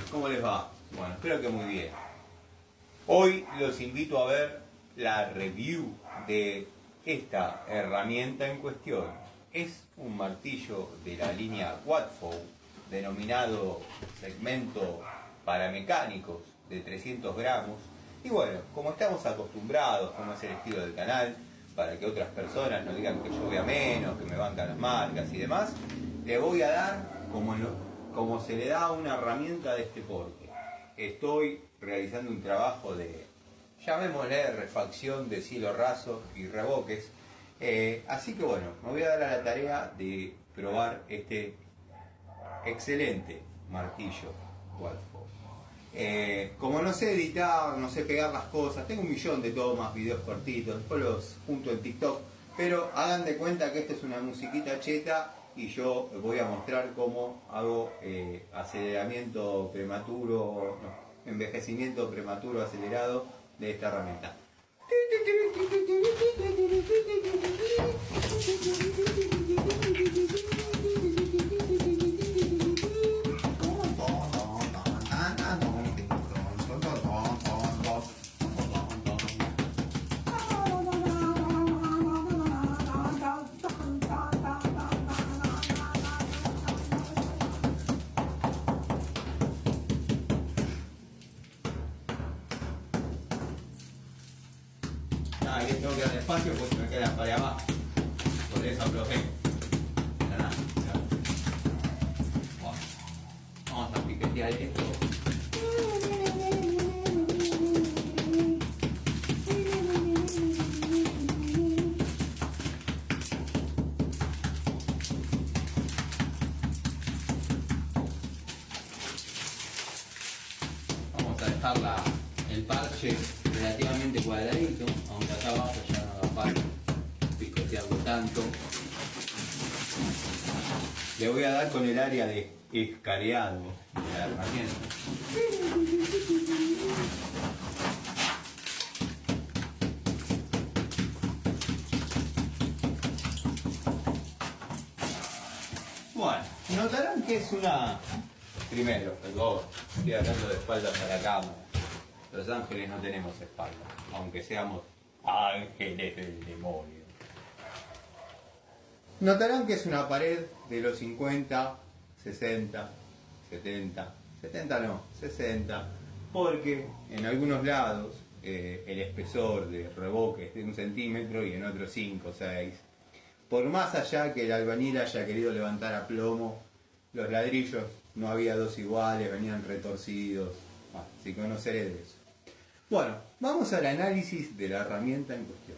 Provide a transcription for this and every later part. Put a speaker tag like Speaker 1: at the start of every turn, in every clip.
Speaker 1: ¿Cómo les va? Bueno, espero que muy bien. Hoy los invito a ver la review de esta herramienta en cuestión. Es un martillo de la línea Watfow, denominado segmento para mecánicos de 300 gramos. Y bueno, como estamos acostumbrados, como es el estilo del canal, para que otras personas no digan que yo vea menos, que me bancan las marcas y demás, le voy a dar como se le da a una herramienta de este porte. Estoy realizando un trabajo de, llamémosle, refacción de cielo raso y reboques. Así que bueno, me voy a dar a la tarea de probar este excelente martillo Watfow. Como no sé editar, no sé pegar las cosas, tengo 1.000.000 de tomas, videos cortitos, después los junto en TikTok, pero hagan de cuenta que esta es una musiquita cheta y yo voy a mostrar cómo hago aceleramiento prematuro, no, envejecimiento prematuro acelerado de esta herramienta. Le tengo que dar espacio porque me queda para abajo. Por eso aflojé. Vamos a piquetear esto. Vamos a dejar el parche relativamente cuadradito, aunque acá abajo ya no haga falta picotearlo tanto. Le voy a dar con el área de escareado de la herramienta. Bueno, notarán que es una... Primero, perdón, estoy hablando de espaldas a la cámara. Los ángeles no tenemos espalda, aunque seamos ángeles del demonio. Notarán que es una pared de los 50, 60, 70, 70 no, 60, porque en algunos lados el espesor de revoque es de 1 centímetro y en otros 5, 6. Por más allá que el albañil haya querido levantar a plomo, los ladrillos no había dos iguales, venían retorcidos, si conoceré de eso. Bueno, vamos al análisis de la herramienta en cuestión.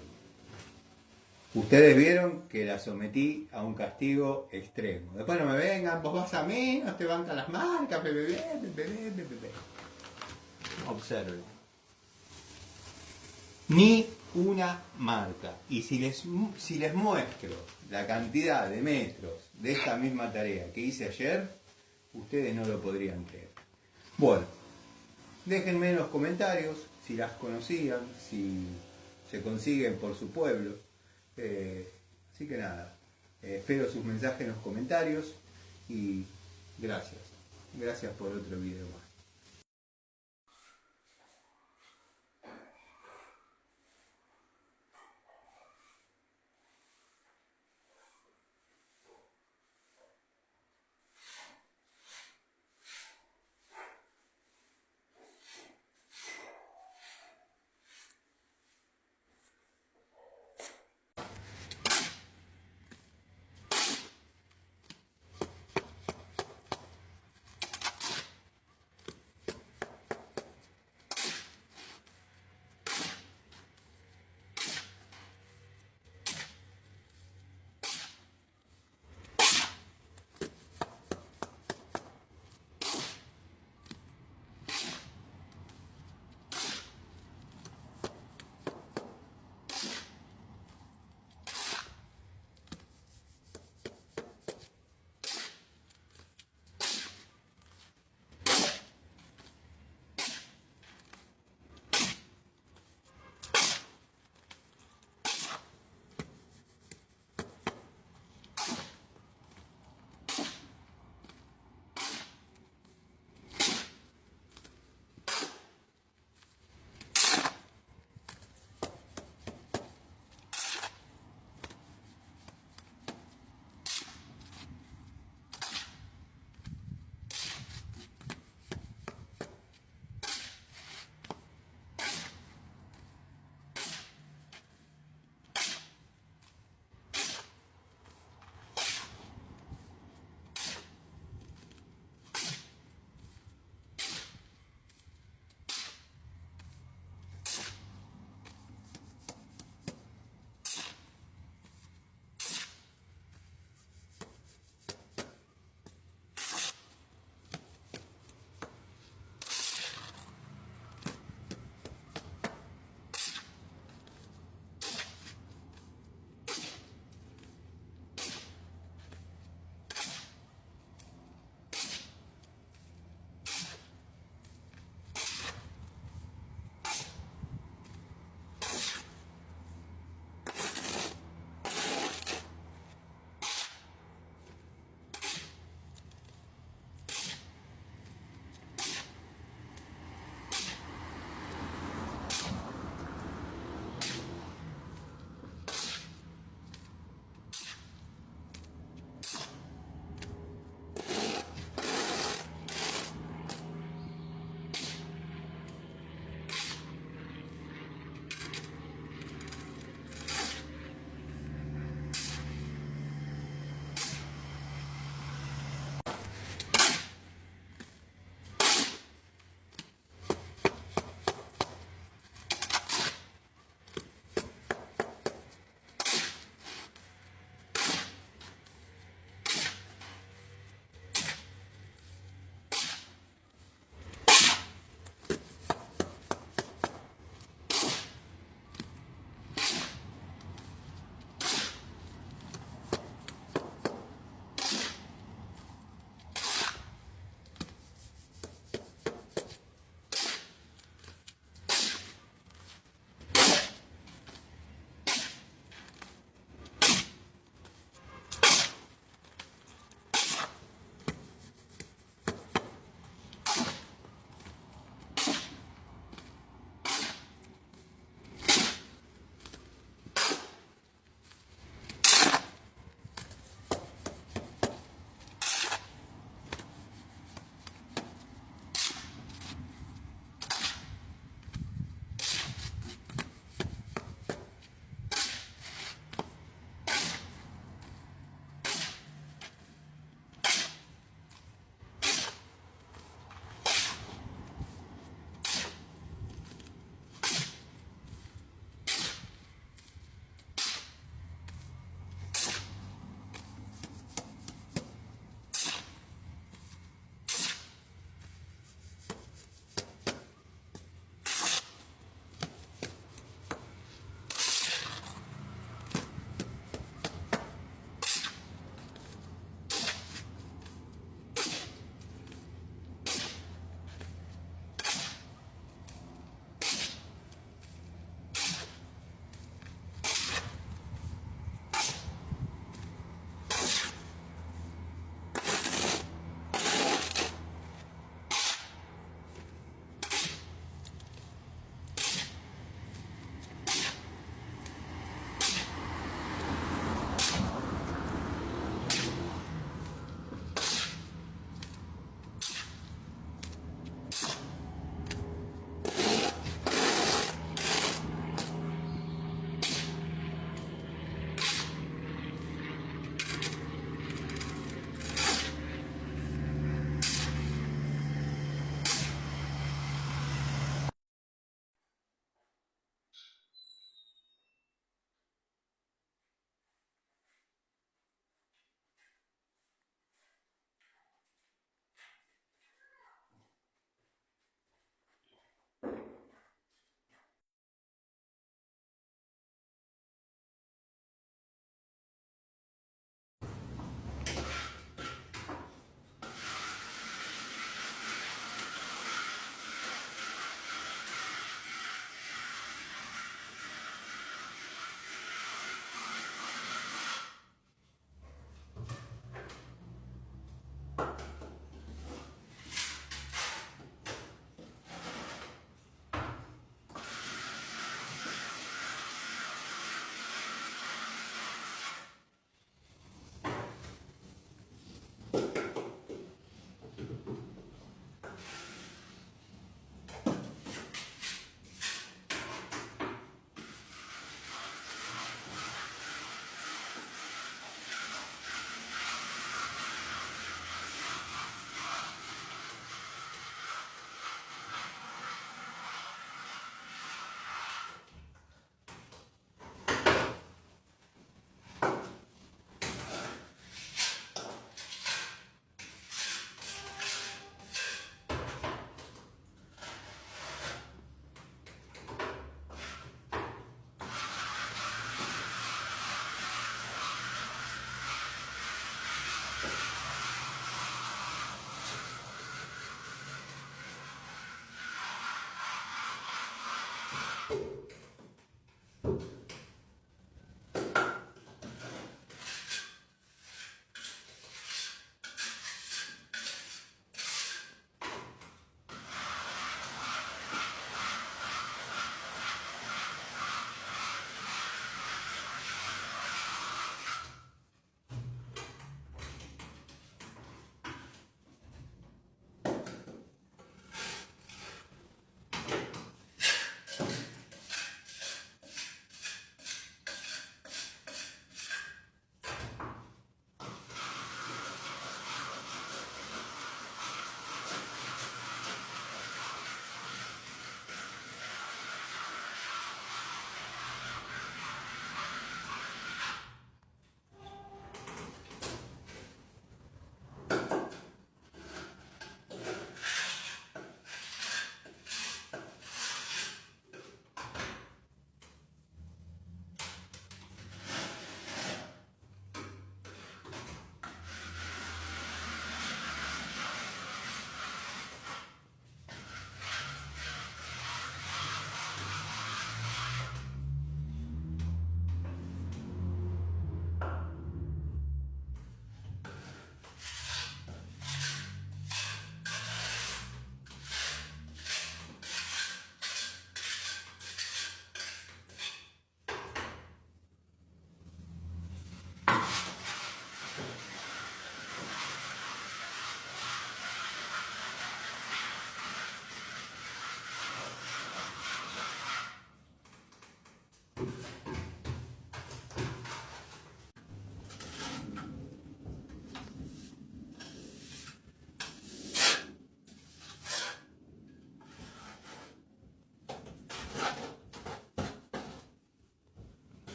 Speaker 1: Ustedes vieron que la sometí a un castigo extremo. Después no me vengan, vos vas a menos, te bancan las marcas, Observen. Ni una marca. Y si les muestro la cantidad de metros de esta misma tarea que hice ayer, ustedes no lo podrían creer. Bueno, déjenme en los comentarios si las conocían, si se consiguen por su pueblo. Así que nada, espero sus mensajes en los comentarios y gracias. Gracias por otro video más.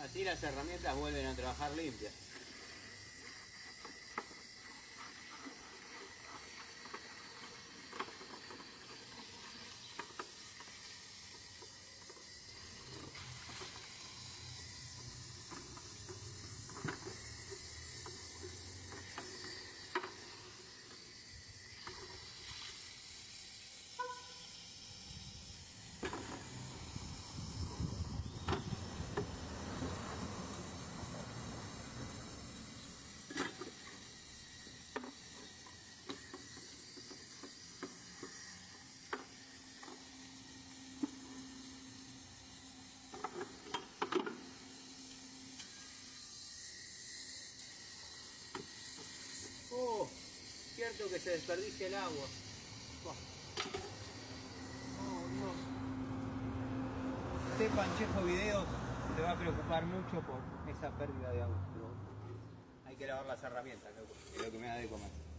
Speaker 1: Así las herramientas vuelven a trabajar limpias. Oh, cierto que se desperdicia el agua. Oh, no. Este Panchejo Videos se va a preocupar mucho por esa pérdida de agua, pero hay que lavar las herramientas, loco, es lo que me da de comer.